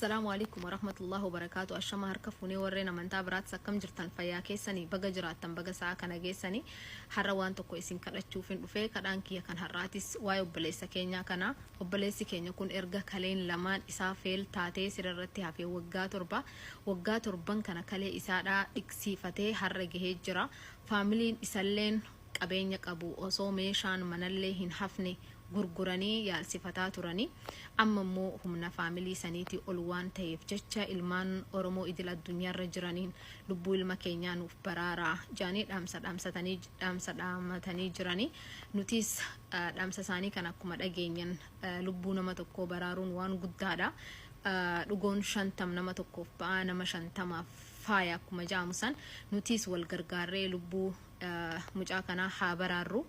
السلام عليكم ورحمة الله وبركاته. الشما هركفوني ورينا من تابرات سكم جرتان فيا كيساني بقى جراتان بقى ساعة كان جيساني حروان تو كويسين كلا تشوفين وفي كدان كيا كان هراتيس وايو بليس كينيا كنا وبليس كينيا كون إرجع كلين لمان إسافيل تاتي سررتها في وقا تربان كان كلي إسادا إكسيفتي هرجه جرا فاميلين إسالين قبينيك أبو أصو ميشان منالي هنحفني gurguranii yaalsifataa turanii amma immoo humna faamilii saniiti ol waan ta'eef jecha ilmaan Oromoo idil addunyaarra jiraniin lubbuu ilma keenyaa nuuf baraaraa jaanii dhaammatanii jiranii nutis dhaamsa isaanii kan akkuma dhageenyan lubbuu nama tokkoo baraaruun waan guddaadha. Dhugoon 50 nama tokkoof ba'aa nama 50 faaya akkuma jaamusan nutis wal gargaarree lubbuu mucaa kanaa haa baraarru.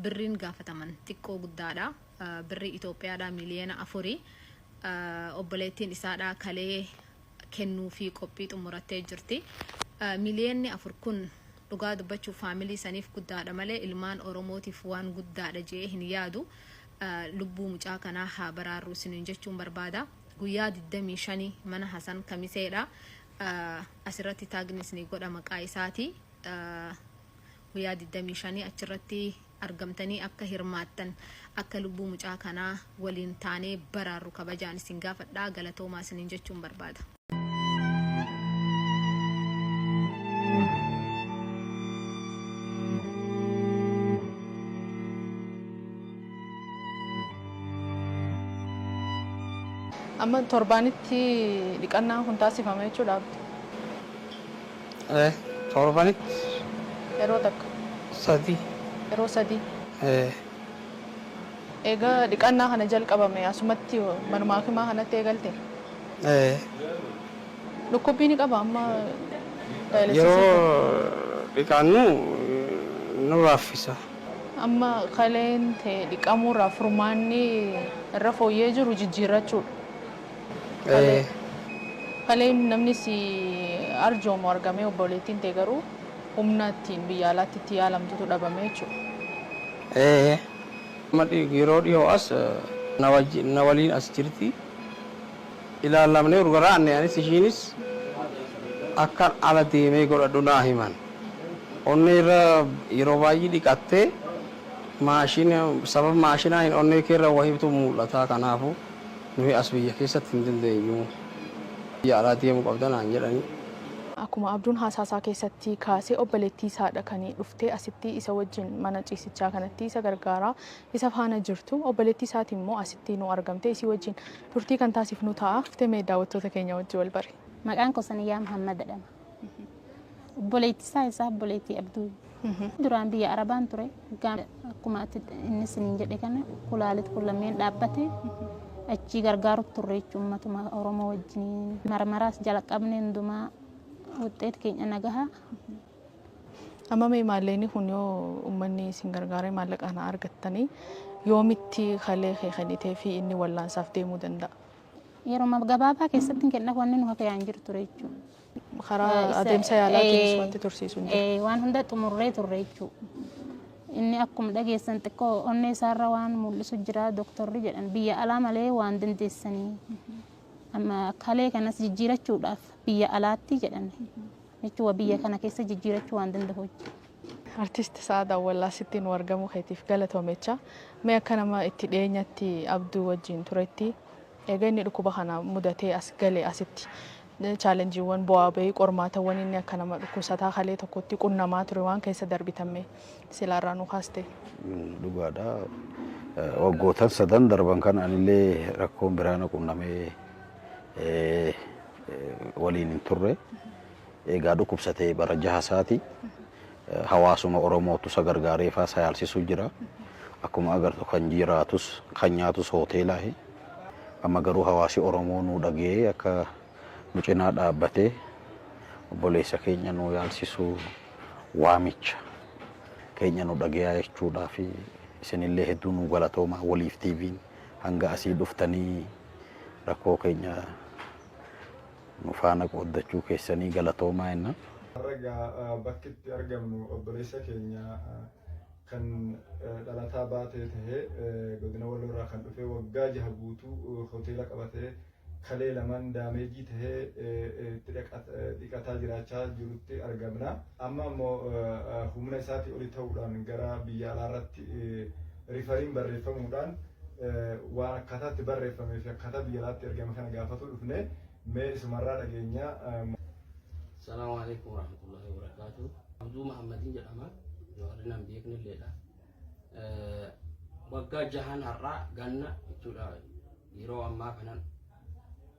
Birriin gaafataman xiqqoo guddaadha. Birri Itoophiyaadhaa miliyoona 4 obboleettiin isaadhaa kalee kennuu fi qophii xumurattee jirti. Miliyoonni 4 kun dhugaa dubbachuu faamilii saniif guddaadha malee ilmaan Oromootiif waan guddaadha jee hin yaadu. Lubbuu mucaa kanaa haa baraarru isiniin jechuun barbaada. Guyyaa 25 mana Hasan Kamiseedha. Asirratti taagnisni godha maqaa isaati. Guyyaa 25 achirratti argamtanii akka hirmaattan akka lubbuu mucaa kanaa waliin taanee baraarru kabajaan isin gaafadhaa galatoomaa isiniin jechuun barbaada. Amma torbaanitti dhiqannaa kun taasifama jechuudha. Torbaanitti yeroo takka sadii yeroo sadii egaa dhiqannaa kana jalqabame asumatti manumaa himaa kanatti eegalte dhukkubbii ni qaba amma yeroo dhiqannu nu raaffisa. Amma kaleen ta'e dhiqamuurraa furmaanni irra fooyyee jiru jijjiirrachuudha. Kaleen namni si arjoomu argamee obboleettiin ta'e garuu humna ittiin biyya alaatti itti yaalamtutu dhabame jechuudha. Yeroo dhiyoo as na waliin as jirti. Ilaalamnee urgaraanne anis ishiinis akkan ala deemee godhadhu naa himan. Onnee irra yeroo baay'ee dhiqattee sababa maashinaa hin onnee keerra wahiibtu mul'ata kanaafu nuyi as biyya keessatti hin dandeenyu. Biyya alaa deemuu qabda naan jedhanii. Akkuma Abduun haasaasaa keessatti kaasee obboleettii isaadha kan dhuftee asitti isa wajjin mana ciisichaa kanatti isa gargaaraa isa faana jirtu obboleettii isaati immoo asitti nu argamte isii wajjin turtii kan taasifnu ta'a. Dhuftee mee daawwattoota keenya wajjin wal bari. Maqaan koo Saniyyaa Muhammad jedhama. Obboleettii isaa Obboleettii Abduu. Duraan biyya Arabaan ture. Akkuma inni siniin jedhe kana kulaalitti kullameen dhaabbate achi gargaarutti turre jechuun uummatuma Oromoo wajjin marmaraas jalqabnee hundumaa wuxxeet keenya nagaha. Amma mee maallaqni kun yoo uummanni isin gargaaree maallaqa kana argattanii yoomitti kalee keekanitee fi inni wallaansaaf deemuu danda'a? Yeroo gabaabaa keessatti kenna wanni nu hafayaan jiru ture jechuudha. Karaa adeemsa yaalaatiinis wanti tursiisuun jira. Waan hunda xumurree turre jechuudha. Inni akkuma dhageessan xiqqoo onnee isaarra waan mul'isu jira doktorri jedhan biyya alaa malee waan dandeessanii. Amma kalee kanas jijjiirachuudhaaf biyya alaatti jedhan jechuudha biyya kana keessa jijjiirachuu waan danda'u. Artisti Sa'aadaa Wallaasitti nu argamu keetiif galatoomecha mee akka nama itti dhiyeenyatti Abduu wajjin turetti egaa inni dhukkuba kana mudatee as galee asitti chaalenjiiwwan bu'aa bahii qormaatawwan inni akka nama dhukkubsataa kalee tokkotti qunnamaa ture waan keessa darbitame silaarraa nu kaaste. Dhugaadha. Waggootan sadan darban kan anillee rakkoon biraana qunnamee waliin hin turre egaa dhukkubsatee bara jahasaati hawaasuma Oromootu isa gargaaree faa sayaalsisuu jira akkuma agartu kan jiraatus kan nyaatus hoteelaa amma garuu hawaasi Oromoo nu dhagee akka nu cinaa dhaabbatee obboleessa keenya nu yaalsisuu waamicha keenya nu dhagee jechuudhaaf isinillee hedduu nu galatooma waliif TV'n hanga asii dhuftanii rakkoo keenya nu faana qooddachuu keessanii galatoomaa jenna. Bakki itti argamnu obboleessa keenya kan dhalataa baatee tahee godina Walloo irraa kan dhufe waggaa 6 guutuu hoteela qabatee kalee lamaan daameejii tahee itti dhiqataa jiraachaa jirutti argamna. Amma immoo humna isaatii oli ta'uudhaan gara biyya alaarratti rifariin barreeffamuudhaan waan akkaataatti barreeffamee fi akkaataa biyya alaatti ergame kana gaafatu dhufne mee isumarraa dhageenya. Assalamu alaikum warahmatullahi wabarakatuh. Abduu Muhammadin jedhama. Jawaarinan beeknilleedha. Waggaa jahan har'aa ganna jechuudha. Yeroo ammaa kanan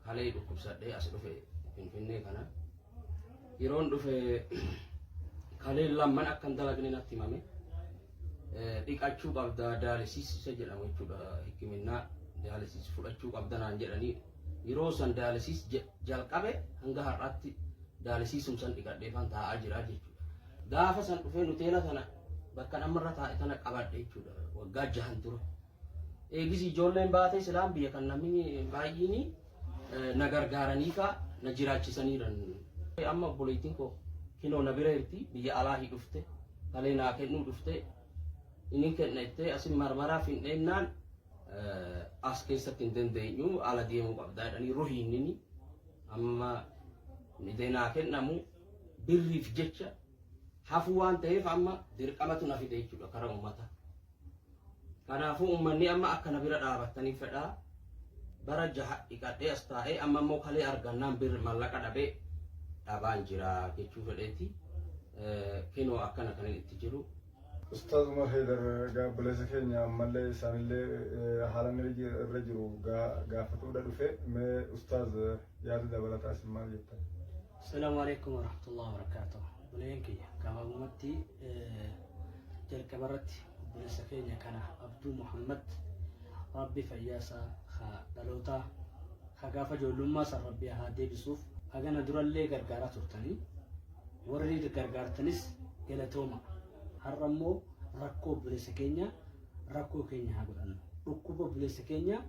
kalee dhukkubsadhee as dhufe Finfinnee kana. Yeroon dhufe kalee lamman akkan dalagne natti himame. Dhiqachuu qabda daalisiisa jedhamu jechuudha. Hikiminnaa daalisiis fudhachuu qabda naan jedhanii yeroo san daalisiis jalqabe hanga har'aatti daalisiisum san dhiqadheefan taa'aa jira jechuudha. Gaafa san dhufee nuteela sana bakka namarra taa'e tana qabadhe jechuudha. Waggaa jahan ture. Eegis ijoolleen baatee islaam biyya kan namni baay'ini na gargaaranii ka na jiraachisaniiran. Amma obboleettiin koo kinoo na bira jirti biyya alaa dhufte kalee naa kennuu dhufte inni kenna ittee asin marmaraa findheennaan as keessatti hin dandeenyu ala deemuu qabdaa jedhanii ruhiinni amma naa kennamu birriif jecha hafu waan ta'eef amma dirqamatu na fide jechuudha karaa uummata. Kanaafuu uummanni amma akka na bira dhaabattanii fedhaa bara jaha dhiqadhee as taa'ee amma immoo kalee argannaan birri mallaqa dhabee dhabaan jira jechuu fedheeti kinoo akkana kan itti jiru. Ustaaz Umar Haydar gaabbileessa keenya ammallee isaanillee haala irra jiru gaafatuudha dhufe mee ustaaz yaada dabalataa isin maal jettan? Assalamu alaikum warahmatullahi wabarakatuh. Buleen kiyya kama ummatti jalqabarratti buleessa keenya kana Abduu Muhammad Rabbi fayyaasaa dhaloota gaafa ijoollummaa san Rabbi haa deebisuuf hagana durallee gargaaraa turtanii warri gargaartanis galatooma. Har'a immoo rakkoo buleessa keenya rakkoo keenya haa godhannu. Dhukkuba buleessa keenya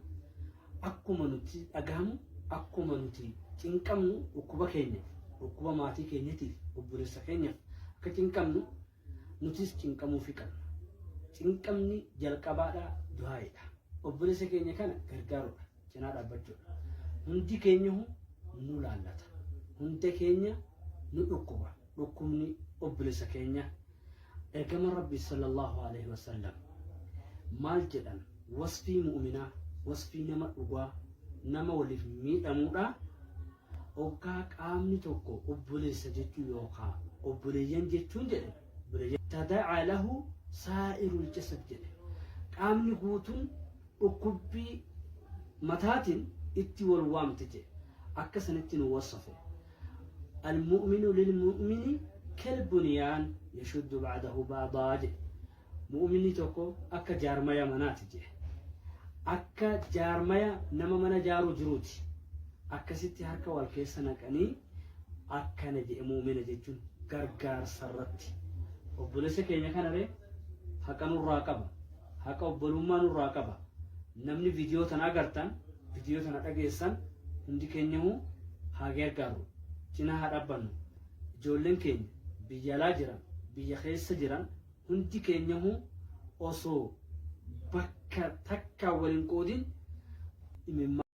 akkuma nuti dhagahamu akkuma nuti cinqamnu dhukkuba keenya dhukkuba maatii keenyatiif buleessa keenyaaf akka cinqamnu nutis cinqamuu fi qabna. Cinqamni jalqabaadha du'aa'idha. Obboleessa keenya kana gargaaruudha cinaa dhaabbachuudha. Hundi keenya nu laallata. Hunda keenya nu dhukkuba. Dhukkubni obboleessa keenya ergama Rabbi sallallahu alaihi wasallam maal jedhan wasfii mu'minaa wasfii nama dhugaa nama waliif miidhamuudha. Oggaa qaamni tokko obboleessa jechuu yookaan obboleeyyan jechuun jedhe tada'a lahu saa'irul jasad jedhe qaamni guutuun dhukkubbii mataatiin itti wal waamte jedhe akka sanitti nu wasafe almu'minu lilmu'mini kalbunyaan yashuddu ba'dahu ba'daa jedhe mu'minni tokko akka jaarmaya manaati jedhe akka jaarmaya nama mana jaaru jiruuti akkasitti harka wal keessa naqanii akkana jedhe mu'mina jechuun gargaarsa irratti obboleessa keenya kanaree haqa nurraa qaba haqa obbolummaa nurraa qaba. Namni viidiyoo tana agartan viidiyoo tana dhageessan hundi keenyahu haa gargaaru cinaa haa dhaabbannu. Ijoolleen keenya biyya alaa jiran biyya keessa jiran hundi keenyahu osoo bakka takka waliin qoodin